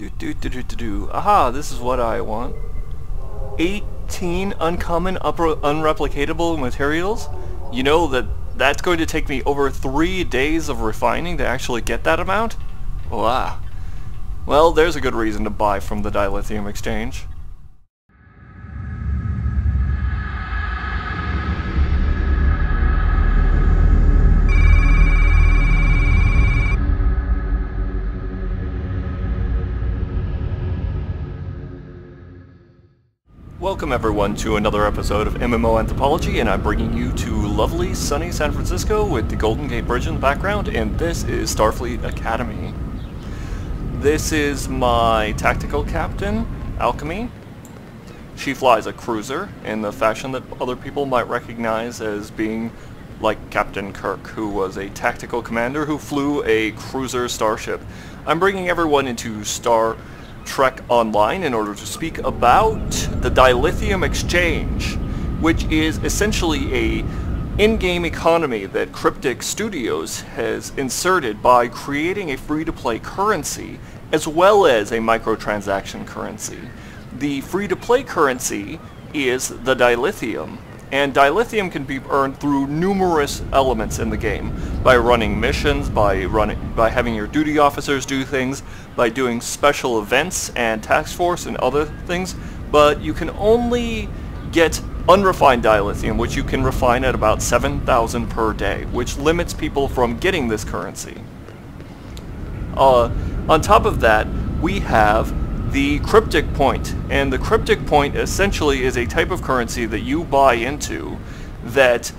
Aha, this is what I want. 18 uncommon unreplicatable materials. You know that's going to take me over 3 days of refining to actually get that amount? Wow. Well, there's a good reason to buy from the Dilithium Exchange. Welcome everyone to another episode of MMO Anthropology, and I'm bringing you to lovely sunny San Francisco with the Golden Gate Bridge in the background, and this is Starfleet Academy. This is my tactical captain, Alchemy. She flies a cruiser in the fashion that other people might recognize as being like Captain Kirk, who was a tactical commander who flew a cruiser starship. I'm bringing everyone into Star Trek Online in order to speak about the Dilithium Exchange, which is essentially a in-game economy that Cryptic Studios has inserted by creating a free-to-play currency as well as a microtransaction currency. The free-to-play currency is the Dilithium, and Dilithium can be earned through numerous elements in the game, by running missions, by having your duty officers do things, by doing special events and task force and other things, but you can only get unrefined Dilithium, which you can refine at about 7,000 per day, which limits people from getting this currency. On top of that, we have the Cryptic point, and the Cryptic point essentially is a type of currency that you buy into that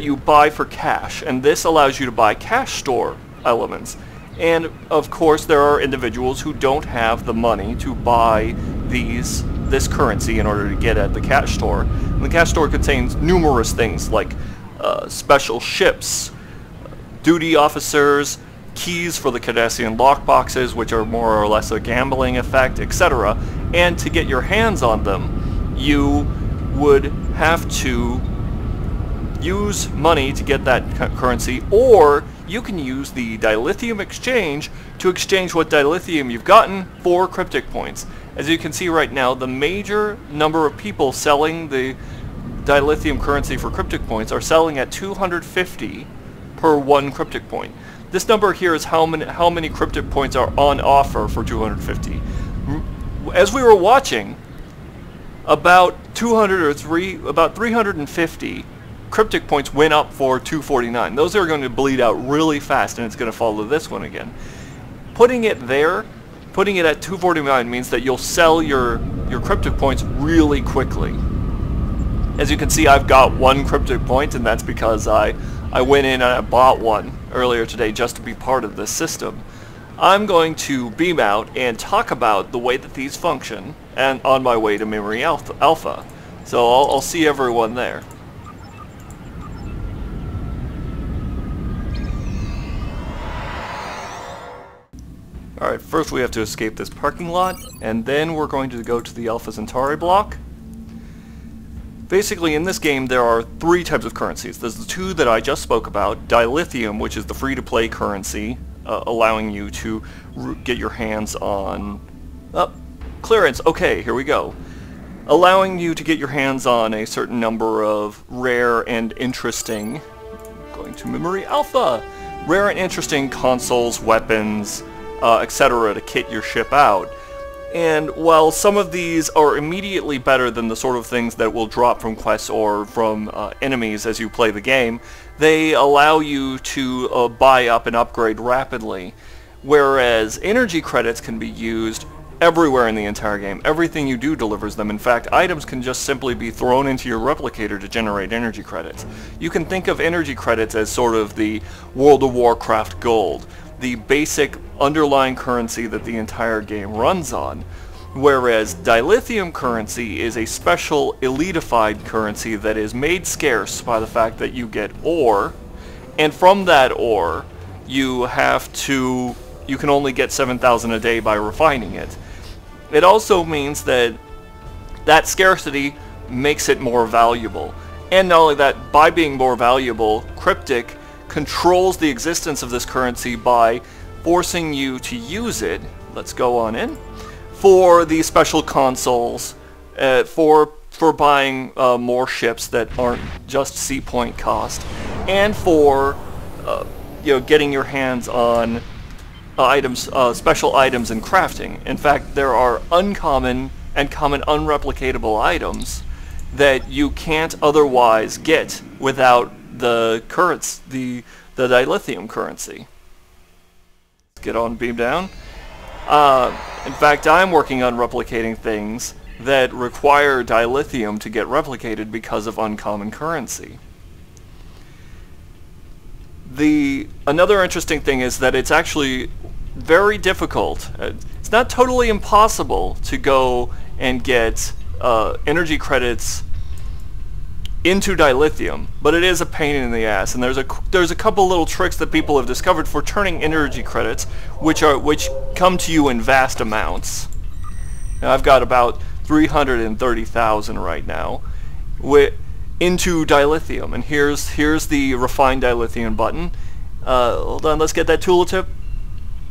you buy for cash, and this allows you to buy cash store elements. And of course there are individuals who don't have the money to buy this currency in order to get at the cash store. And the cash store contains numerous things like special ships, duty officers, keys for the Cardassian lockboxes, which are more or less a gambling effect, etc. And to get your hands on them, you would have to use money to get that currency, or you can use the Dilithium Exchange to exchange what dilithium you've gotten for Cryptic points. As you can see right now, the major number of people selling the Dilithium currency for Cryptic points are selling at 250 per one Cryptic point. This number here is how many Cryptic points are on offer for 250. As we were watching, about 350 Cryptic points went up for 249. Those are going to bleed out really fast, and it's going to follow this one again. Putting it at 249 means that you'll sell your Cryptic points really quickly. As you can see, I've got one Cryptic point, and that's because I went in and I bought one earlier today just to be part of this system. I'm going to beam out and talk about the way that these function, and on my way to Memory Alpha. So I'll see everyone there. Alright, first we have to escape this parking lot, and then we're going to go to the Alpha Centauri block. Basically, in this game, there are three types of currencies. There's the two that I just spoke about, Dilithium, which is the free-to-play currency, allowing you to get your hands on... clearance, okay, here we go. Allowing you to get your hands on a certain number of rare and interesting... going to Memory Alpha! Rare and interesting consoles, weapons, etc. to kit your ship out. And while some of these are immediately better than the sort of things that will drop from quests or from enemies as you play the game, they allow you to buy up and upgrade rapidly. Whereas energy credits can be used everywhere in the entire game. Everything you do delivers them. In fact, items can just simply be thrown into your replicator to generate energy credits. You can think of energy credits as sort of the World of Warcraft gold, the basic underlying currency that the entire game runs on, whereas Dilithium currency is a special elitified currency that is made scarce by the fact that you get ore, and from that ore you can only get 7,000 a day by refining it. It also means that scarcity makes it more valuable, and not only that, by being more valuable, Cryptic controls the existence of this currency by forcing you to use it, let's go on in, for the special consoles, for buying more ships that aren't just C point cost, and for getting your hands on items, special items in crafting. In fact, there are uncommon and common unreplicatable items that you can't otherwise get without the dilithium currency. Let's get on beam down. In fact, I'm working on replicating things that require dilithium to get replicated because of uncommon currency. Another interesting thing is that it's actually very difficult. It's not totally impossible to go and get energy credits into dilithium, but it is a pain in the ass, and there's a couple little tricks that people have discovered for turning energy credits, which come to you in vast amounts. Now I've got about 330,000 right now into dilithium, and here's the refined dilithium button. Hold on, let's get that tooltip.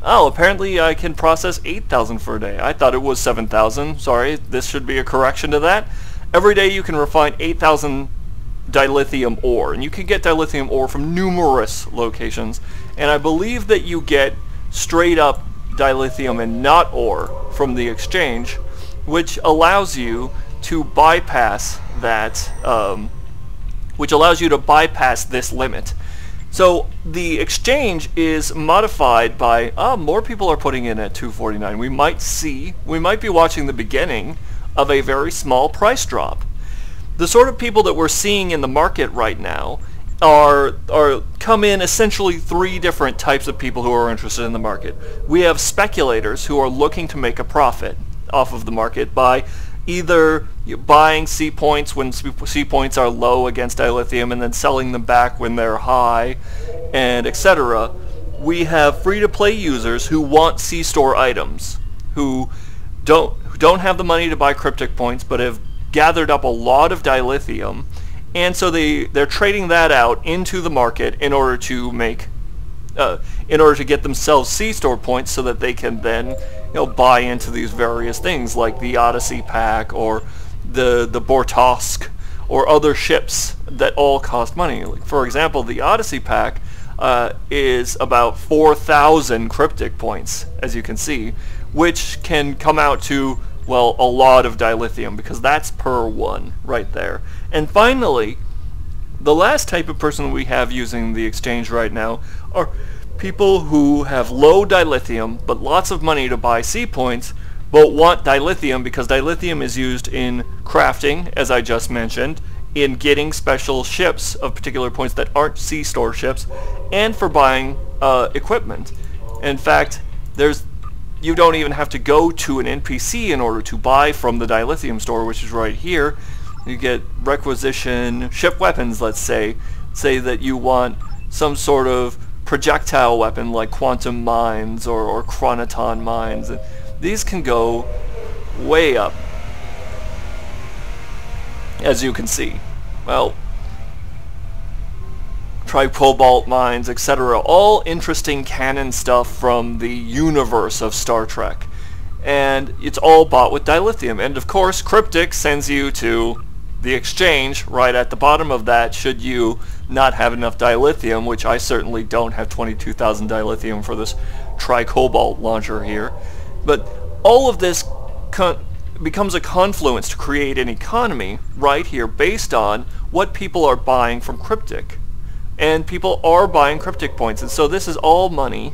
Oh, apparently I can process 8,000 for a day. I thought it was 7,000. Sorry, this should be a correction to that. Every day you can refine 8,000 dilithium ore, and you can get dilithium ore from numerous locations, and I believe that you get straight up dilithium and not ore from the exchange, which allows you to bypass that, this limit. So the exchange is modified by, more people are putting in at 249. We might be watching the beginning of a very small price drop. The sort of people that we're seeing in the market right now come in essentially three different types of people who are interested in the market. We have speculators who are looking to make a profit off of the market by either buying C points when C points are low against dilithium and then selling them back when they're high, and etc. We have free-to-play users who want C-store items, who don't have the money to buy Cryptic points but have gathered up a lot of dilithium, and so they're trading that out into the market in order to get themselves C-store points so that they can then buy into these various things like the Odyssey pack or the Bortosk or other ships that all cost money. Like, for example, the Odyssey pack is about 4,000 Cryptic points, as you can see, which can come out to, well, a lot of dilithium, because that's per one right there. And finally, the last type of person we have using the exchange right now are people who have low dilithium but lots of money to buy C points, but want dilithium because dilithium is used in crafting, as I just mentioned, in getting special ships of particular points that aren't C-store ships, and for buying equipment. In fact, you don't even have to go to an NPC in order to buy from the dilithium store, which is right here. You get requisition ship weapons, let's say that you want some sort of projectile weapon like quantum mines or chronoton mines. These can go way up, as you can see. Well, tri-cobalt mines, etc. All interesting canon stuff from the universe of Star Trek. And it's all bought with dilithium. And of course, Cryptic sends you to the exchange right at the bottom of that should you not have enough dilithium, which I certainly don't have 22,000 dilithium for this tri-cobalt launcher here. But all of this becomes a confluence to create an economy right here based on what people are buying from Cryptic. And people are buying Cryptic points, and so this is all money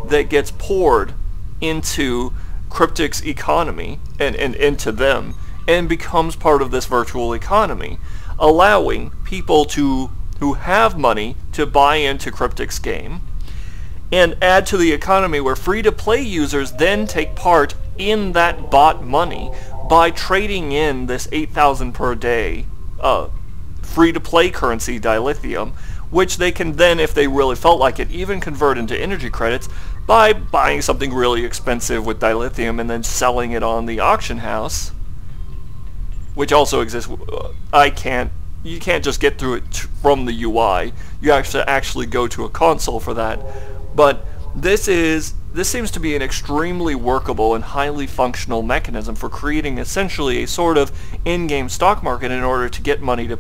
that gets poured into Cryptic's economy and into them, and becomes part of this virtual economy, allowing people who have money to buy into Cryptic's game and add to the economy, where free-to-play users then take part in that bought money by trading in this 8,000 per day free-to-play currency dilithium, which they can then, if they really felt like it, even convert into energy credits by buying something really expensive with dilithium and then selling it on the auction house, which also exists. You can't just get through it from the UI. You have to actually go to a console for that. But This seems to be an extremely workable and highly functional mechanism for creating essentially a sort of in-game stock market in order to get money to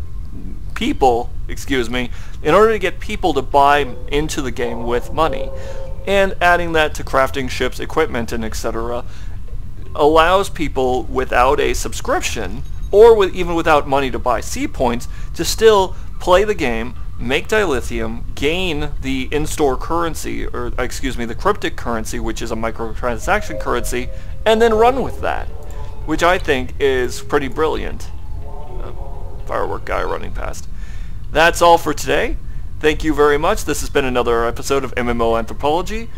people, in order to get people to buy into the game with money. And adding that to crafting ships, equipment, and etc. allows people without a subscription, or even without money to buy C points, to still play the game, make dilithium, gain the in-store currency, or the cryptic currency, which is a microtransaction currency, and then run with that, which I think is pretty brilliant. Firework guy running past. That's all for today. Thank you very much. This has been another episode of MMO Anthropology,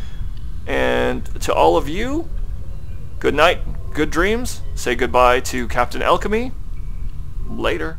and to all of you, good night, good dreams. Say goodbye to Captain Alchemy. Later.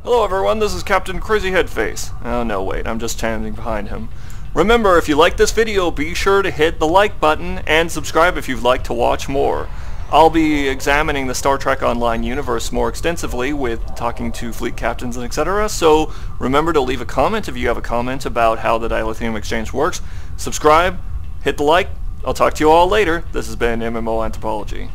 Hello everyone, this is Captain Crazy Headface. Oh no, wait, I'm just standing behind him. Remember, if you like this video, be sure to hit the like button and subscribe if you'd like to watch more. I'll be examining the Star Trek Online universe more extensively with talking to fleet captains and etc. So remember to leave a comment if you have a comment about how the Dilithium Exchange works. Subscribe, hit the like. I'll talk to you all later. This has been MMO Anthropology.